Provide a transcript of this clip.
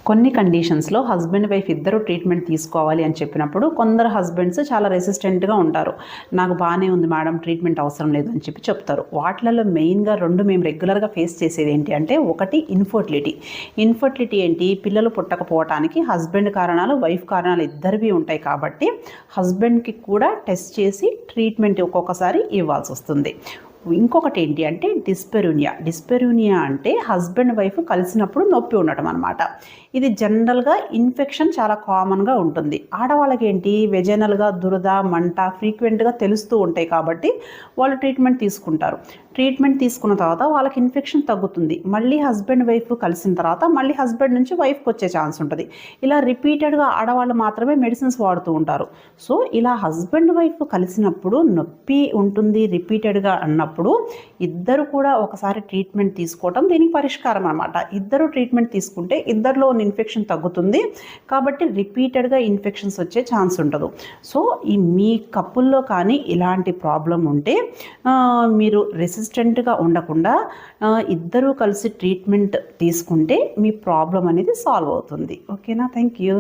కొన్ని కండిషన్స్లో husband wife ఇద్దరు ట్రీట్మెంట్ తీసుకోవాలి అని చెప్పినప్పుడు కొందరు హస్బెండ్స్ చాలా రెసిస్టెంట్గా ఉంటారు. నాకు బాగానే ఉంది మేడం, ట్రీట్మెంట్ అవసరం లేదు అని చెప్తారు. వాటిలలో మెయిన్గా రెండు మేము రెగ్యులర్గా ఫేస్ చేసేది ఏంటి అంటే, ఒకటి ఇన్ఫర్టిలిటీ. ఇన్ఫర్టిలిటీ ఏంటి, పిల్లలు పుట్టకపోవటానికి హస్బెండ్ కారణాలు వైఫ్ కారణాలు ఇద్దరివి ఉంటాయి. కాబట్టి హస్బెండ్కి కూడా టెస్ట్ చేసి ట్రీట్మెంట్ ఒక్కొక్కసారి ఇవ్వాల్సి వస్తుంది. ఇంకొకటి ఏంటి అంటే డిస్పెరూనియా అంటే హస్బెండ్ వైఫ్ కలిసినప్పుడు నొప్పి ఉండటం అనమాట. ఇది జనరల్గా ఇన్ఫెక్షన్ చాలా కామన్గా ఉంటుంది. ఆడవాళ్ళకి ఏంటి, వెజైనల్గా దురద మంట ఫ్రీక్వెంట్గా తెలుస్తూ ఉంటాయి. కాబట్టి వాళ్ళు ట్రీట్మెంట్ తీసుకుంటారు. ట్రీట్మెంట్ తీసుకున్న తర్వాత వాళ్ళకి ఇన్ఫెక్షన్ తగ్గుతుంది. మళ్ళీ హస్బెండ్ వైఫ్ కలిసిన తర్వాత మళ్ళీ హస్బెండ్ నుంచి వైఫ్కి వచ్చే ఛాన్స్ ఉంటుంది. ఇలా రిపీటెడ్గా ఆడవాళ్ళు మాత్రమే మెడిసిన్స్ వాడుతూ ఉంటారు. సో ఇలా హస్బెండ్ వైఫ్ కలిసినప్పుడు నొప్పి ఉంటుంది రిపీటెడ్గా అన్నప్పుడు ఇద్దరు కూడా ఒకసారి ట్రీట్మెంట్ తీసుకోవటం దీనికి పరిష్కారం అనమాట. ఇద్దరు ట్రీట్మెంట్ తీసుకుంటే ఇద్దరిలో ఉన్న ఇన్ఫెక్షన్ తగ్గుతుంది. కాబట్టి రిపీటెడ్గా ఇన్ఫెక్షన్స్ వచ్చే ఛాన్స్ ఉండదు. సో ఈ మీ కపుల్లో కానీ ఇలాంటి ప్రాబ్లం ఉంటే మీరు రెసిస్టెంట్గా ఉండకుండా ఇద్దరూ కలిసి ట్రీట్మెంట్ తీసుకుంటే మీ ప్రాబ్లం అనేది సాల్వ్ అవుతుంది. ఓకేనా? Thank you.